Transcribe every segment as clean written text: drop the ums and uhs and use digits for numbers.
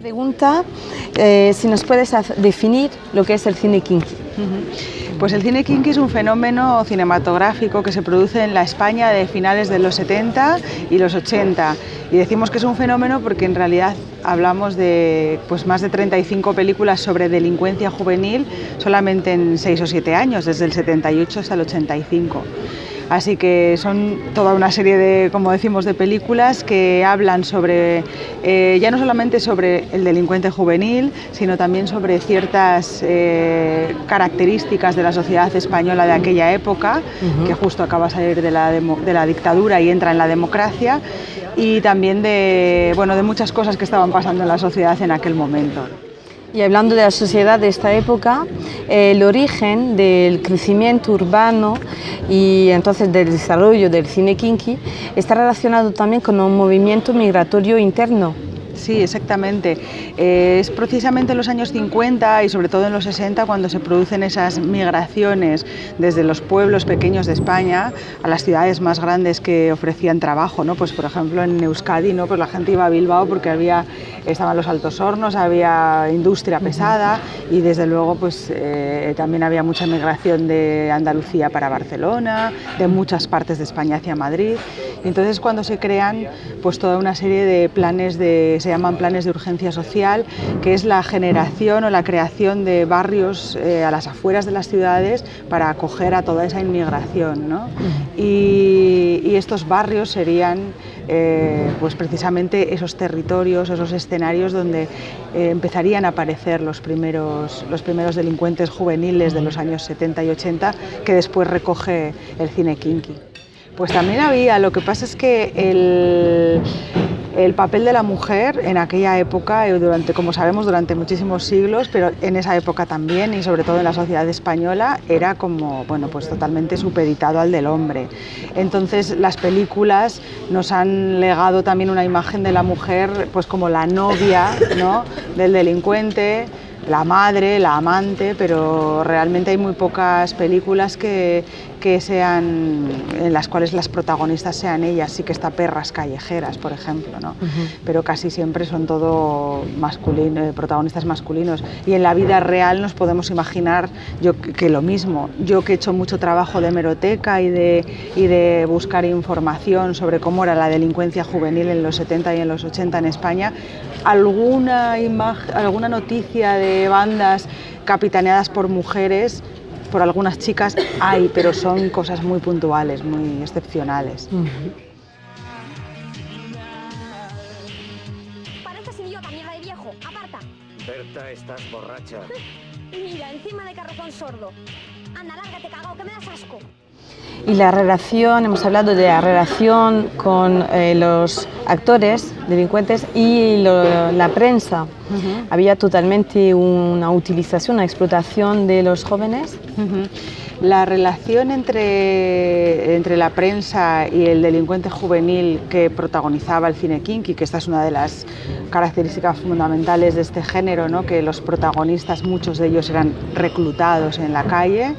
Pregunta si nos puedes definir lo que es el cine kinky. Pues el cine kinky es un fenómeno cinematográfico que se produce en la España de finales de los 70 y los 80. Y decimos que es un fenómeno porque en realidad hablamos de más de 35 películas sobre delincuencia juvenil solamente en 6 o 7 años, desde el 78 hasta el 85. Así que son toda una serie de, como decimos, de películas que hablan sobre, ya no solamente sobre el delincuente juvenil, sino también sobre ciertas características de la sociedad española de aquella época, que justo acaba de salir de la dictadura y entra en la democracia, y también de muchas cosas que estaban pasando en la sociedad en aquel momento. Y hablando de la sociedad de esta época, el origen del crecimiento urbano y entonces del desarrollo del cine kinky está relacionado también con un movimiento migratorio interno. Sí, exactamente. Es precisamente en los años 50 y sobre todo en los 60 cuando se producen esas migraciones desde los pueblos pequeños de España a las ciudades más grandes que ofrecían trabajo, ¿no? Pues por ejemplo en Euskadi, ¿no? Pues la gente iba a Bilbao porque estaban los altos hornos, había industria pesada y desde luego también había mucha migración de Andalucía para Barcelona, de muchas partes de España hacia Madrid. Y entonces cuando se crean toda una serie de planes se llaman planes de urgencia social, que es la generación o la creación de barrios a las afueras de las ciudades para acoger a toda esa inmigración, ¿no? Y estos barrios serían precisamente esos territorios, esos escenarios donde empezarían a aparecer los primeros delincuentes juveniles de los años 70 y 80 que después recoge el cine kinky. Pues también había, lo que pasa es que el papel de la mujer en aquella época, como sabemos, durante muchísimos siglos, pero en esa época también y sobre todo en la sociedad española, era como, totalmente supeditado al del hombre. Entonces las películas nos han legado también una imagen de la mujer como la novia, ¿no?, del delincuente, la madre, la amante, pero realmente hay muy pocas películas en las cuales las protagonistas sean ellas. Sí que está Perras callejeras, por ejemplo, ¿no? Pero casi siempre son todo protagonistas masculinos. Y en la vida real nos podemos imaginar que lo mismo. Yo que he hecho mucho trabajo de hemeroteca y de buscar información sobre cómo era la delincuencia juvenil en los 70 y en los 80 en España, alguna noticia de bandas capitaneadas por mujeres, por algunas chicas hay, pero son cosas muy puntuales, muy excepcionales. Pareces idiota, mierda de viejo, aparta. Berta, estás borracha. Mira, encima de carrozón sordo. Anda, lárgate, cagao, que me das asco. Y la relación, hemos hablado de la relación con los actores delincuentes y la prensa. ¿Había totalmente una utilización, una explotación de los jóvenes? La relación entre la prensa y el delincuente juvenil que protagonizaba el cine kinky, que esta es una de las características fundamentales de este género, ¿no?, que los protagonistas, muchos de ellos eran reclutados en la calle,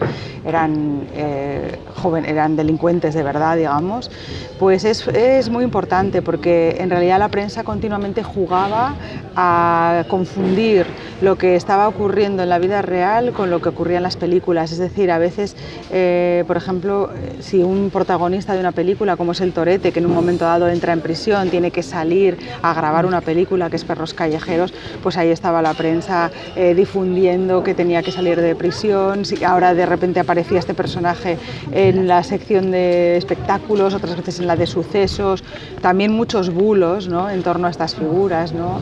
eran delincuentes de verdad, digamos, pues es muy importante porque en realidad la prensa continuamente jugaba a confundir lo que estaba ocurriendo en la vida real con lo que ocurría en las películas. Es decir, a veces, por ejemplo, si un protagonista de una película, como es el Torete, que en un momento dado entra en prisión, tiene que salir a grabar una película que es Perros callejeros, pues ahí estaba la prensa difundiendo que tenía que salir de prisión. Si ahora de repente aparecía este personaje en la sección de espectáculos, otras veces en la de sucesos, también muchos bulos, ¿no?, en torno a estas figuras, ¿no?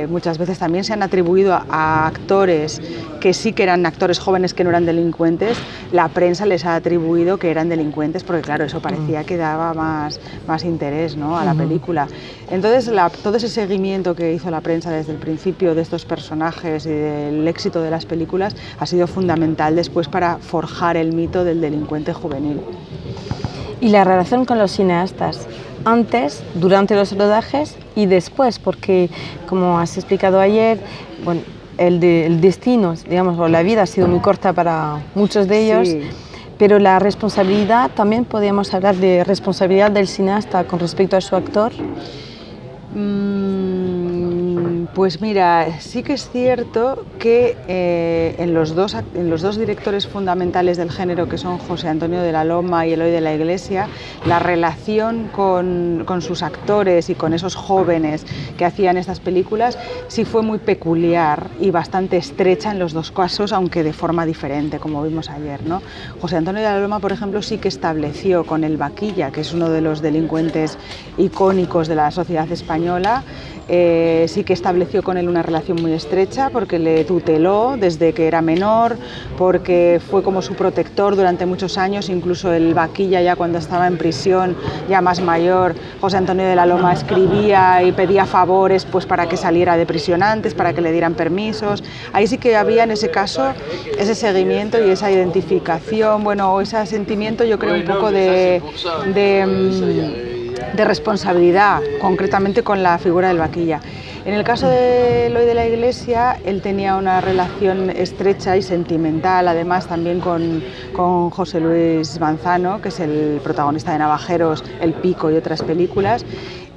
Muchas veces también se han atribuido a actores que sí que eran actores jóvenes que no eran delincuentes, la prensa les ha atribuido que eran delincuentes porque claro, eso parecía que daba más interés, ¿no?, a la película. Entonces todo ese seguimiento que hizo la prensa desde el principio de estos personajes y del éxito de las películas ha sido fundamental después para forjar el mito del delincuente juvenil. Y la relación con los cineastas, antes, durante los rodajes y después, porque como has explicado ayer, el destino, digamos, o la vida ha sido muy corta para muchos de ellos, sí. Pero la responsabilidad, también podríamos hablar de responsabilidad del cineasta con respecto a su actor. Pues mira, sí que es cierto que en los dos directores fundamentales del género, que son José Antonio de la Loma y Eloy de la Iglesia, la relación con sus actores y con esos jóvenes que hacían estas películas sí fue muy peculiar y bastante estrecha en los dos casos, aunque de forma diferente, como vimos ayer, ¿no? José Antonio de la Loma, por ejemplo, sí que estableció con el Vaquilla, que es uno de los delincuentes icónicos de la sociedad española, sí que estableció con él una relación muy estrecha porque le tuteló desde que era menor, porque fue como su protector durante muchos años, incluso el Vaquilla ya cuando estaba en prisión, ya más mayor, José Antonio de la Loma escribía y pedía favores pues para que saliera de prisión antes, para que le dieran permisos. Ahí sí que había en ese caso ese seguimiento y esa identificación, bueno, ese sentimiento yo creo un poco de responsabilidad, concretamente con la figura del Vaquilla. En el caso de Eloy de la Iglesia, él tenía una relación estrecha y sentimental, además también con José Luis Manzano, que es el protagonista de Navajeros, El Pico y otras películas.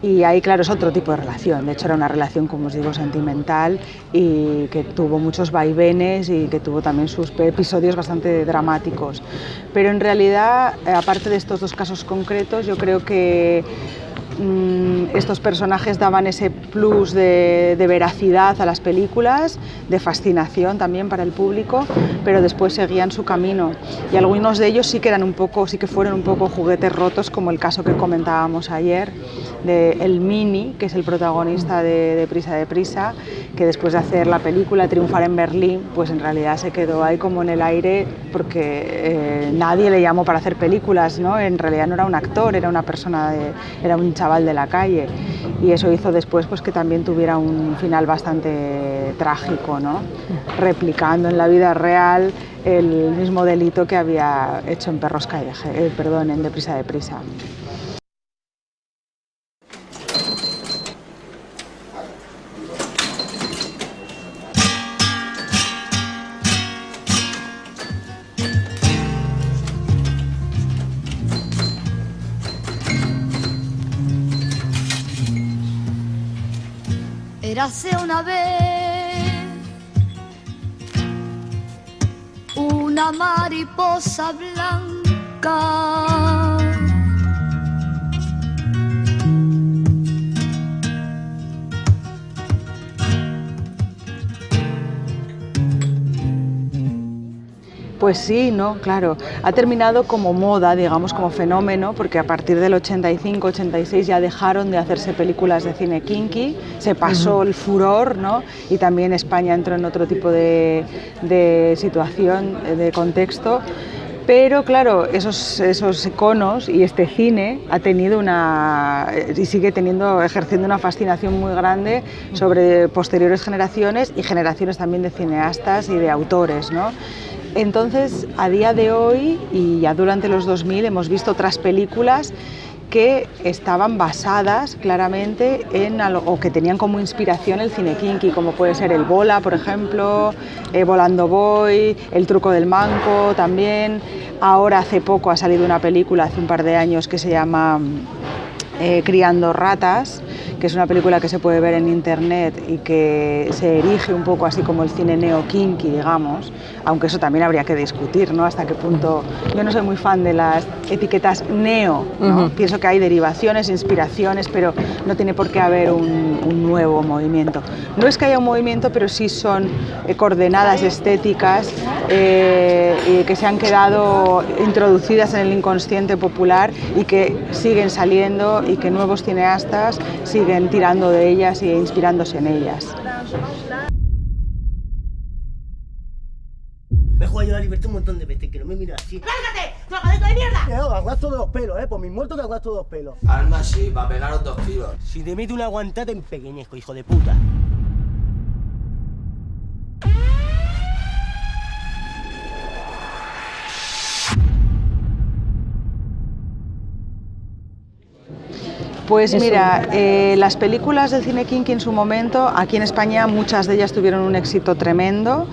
Y ahí, claro, es otro tipo de relación. De hecho, era una relación, como os digo, sentimental y que tuvo muchos vaivenes y que tuvo también sus episodios bastante dramáticos. Pero en realidad, aparte de estos dos casos concretos, yo creo que estos personajes daban ese plus de veracidad a las películas, de fascinación también para el público, pero después seguían su camino y algunos de ellos sí que fueron un poco juguetes rotos, como el caso que comentábamos ayer de El Mini, que es el protagonista de Prisa, que después de hacer la película, triunfar en Berlín, pues en realidad se quedó ahí como en el aire porque nadie le llamó para hacer películas, ¿no? En realidad no era un actor, era una persona, era un chaval de la calle, y eso hizo después pues que también tuviera un final bastante trágico, ¿no? Replicando en la vida real el mismo delito que había hecho en en Deprisa. Érase una vez una mariposa blanca Pues sí, no, claro. Ha terminado como moda, digamos, como fenómeno, porque a partir del 85-86 ya dejaron de hacerse películas de cine kinky, se pasó el furor, ¿no? Y también España entró en otro tipo de situación, de contexto. Pero claro, esos iconos y este cine ha tenido y sigue ejerciendo una fascinación muy grande sobre posteriores generaciones y generaciones también de cineastas y de autores, ¿no? Entonces, a día de hoy y ya durante los 2000 hemos visto otras películas que estaban basadas claramente en algo, o que tenían como inspiración el cine kinky, como puede ser El Bola, por ejemplo, Volando Voy, El Truco del Manco también. Ahora hace poco ha salido una película, hace un par de años, que se llama Criando Ratas, que es una película que se puede ver en internet y que se erige un poco así como el cine neo-kinky, digamos, aunque eso también habría que discutir, ¿no? Hasta qué punto. Yo no soy muy fan de las etiquetas neo, ¿no? Pienso que hay derivaciones, inspiraciones, pero no tiene por qué haber un nuevo movimiento. No es que haya un movimiento, pero sí son coordenadas estéticas que se han quedado introducidas en el inconsciente popular y que siguen saliendo y que nuevos cineastas siguen tirando de ellas e inspirándose en ellas. Me he jugado yo la libertad un montón de veces, que no me miras así. ¡Lárgate! ¡Drogadito de mierda! Te arrastro de los pelos, por mis muertos te arrastro de los pelos. Alma sí, para pegaros 2 tiros. Si te meto una aguantada en pequeñejo, hijo de puta. Pues mira, las películas del cine kinky en su momento, aquí en España muchas de ellas tuvieron un éxito tremendo,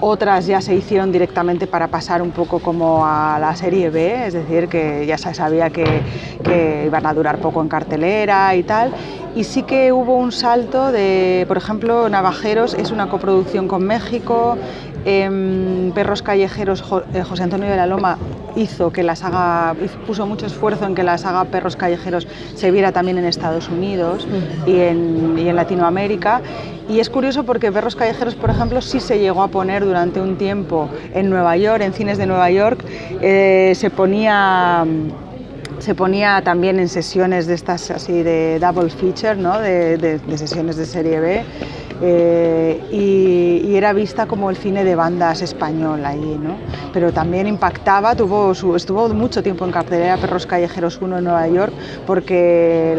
otras ya se hicieron directamente para pasar un poco como a la serie B, es decir, que ya se sabía que iban a durar poco en cartelera y tal. Y sí que hubo un salto de, por ejemplo, Navajeros es una coproducción con México, Perros Callejeros, José Antonio de la Loma hizo que la saga, puso mucho esfuerzo en que la saga Perros Callejeros se viera también en Estados Unidos y en Latinoamérica. Y es curioso porque Perros Callejeros, por ejemplo, sí se llegó a poner durante un tiempo en Nueva York, en cines de Nueva York, se ponía también en sesiones de estas así de double feature, ¿no? de sesiones de serie B, y era vista como el cine de bandas español ahí, ¿no? Pero también impactaba, estuvo mucho tiempo en cartelera Perros Callejeros 1 en Nueva York porque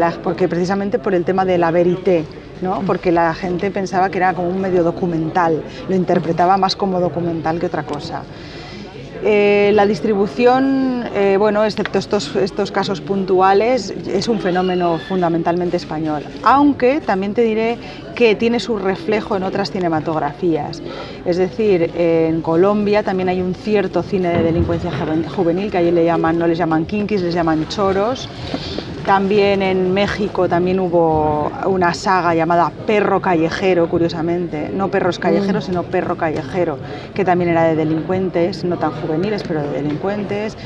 precisamente por el tema de la verité, ¿no? Porque la gente pensaba que era como un medio documental, lo interpretaba más como documental que otra cosa. La distribución, bueno, excepto estos casos puntuales, es un fenómeno fundamentalmente español, aunque también te diré que tiene su reflejo en otras cinematografías. Es decir, en Colombia también hay un cierto cine de delincuencia juvenil, que allí no les llaman kinkis, les llaman choros. También en México también hubo una saga llamada Perro Callejero, curiosamente, no Perros Callejeros, sino Perro Callejero, que también era de delincuentes, no tan juveniles, pero de delincuentes.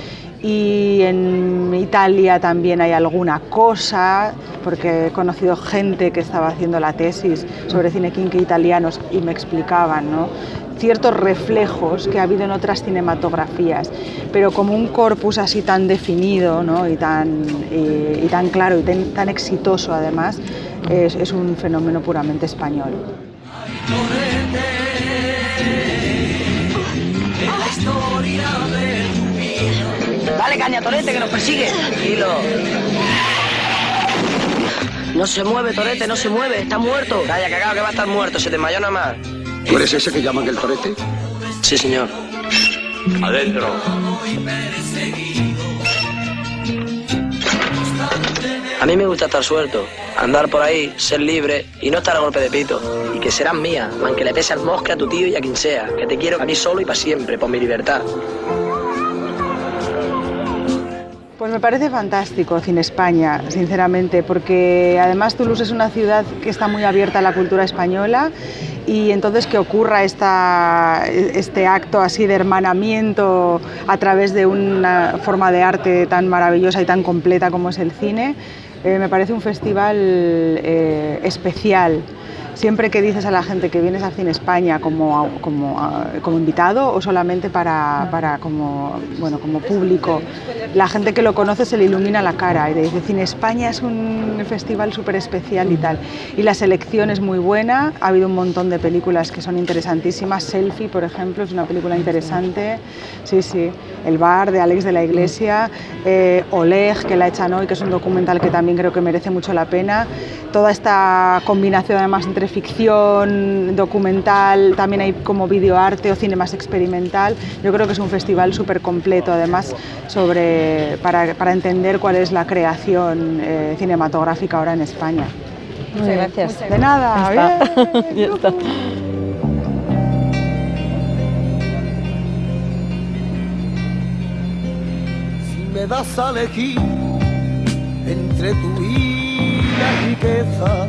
Y en Italia también hay alguna cosa, porque he conocido gente que estaba haciendo la tesis sobre cine kinky italianos y me explicaban, ¿no?, ciertos reflejos que ha habido en otras cinematografías, pero como un corpus así tan definido, ¿no?, y tan claro y tan exitoso además, es un fenómeno puramente español. Dale caña, Torete, que nos persigue. Tranquilo. No se mueve, Torete, no se mueve, está muerto. Calla, cagao, que va a estar muerto, se desmayó nada más. ¿Tú eres ese que llaman el Torete? Sí, señor. Adentro. A mí me gusta estar suelto, andar por ahí, ser libre y no estar a golpe de pito. Y que serás mía, aunque le pese al mosque a tu tío y a quien sea. Que te quiero a mí solo y para siempre, por mi libertad. Pues me parece fantástico Cine España, sinceramente, porque además Toulouse es una ciudad que está muy abierta a la cultura española y entonces que ocurra este acto así de hermanamiento a través de una forma de arte tan maravillosa y tan completa como es el cine, me parece un festival especial. Siempre que dices a la gente que vienes a Cine España como invitado o solamente como público, la gente que lo conoce se le ilumina la cara y te dice Cine España es un festival súper especial y tal. Y la selección es muy buena, ha habido un montón de películas que son interesantísimas. Selfie, por ejemplo, es una película interesante. Sí, sí. El bar de Alex de la Iglesia, Oleg, que la echan hoy, que es un documental que también creo que merece mucho la pena. Toda esta combinación además entre ficción, documental, también hay como videoarte o cine más experimental. Yo creo que es un festival súper completo además para entender cuál es la creación cinematográfica ahora en España. Muchas gracias. De nada. Ya está. Ya está. Si me das a elegir entre tu y la riqueza,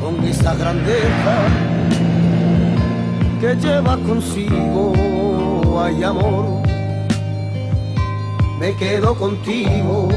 con esa grandeza que lleva consigo, hay amor, me quedo contigo.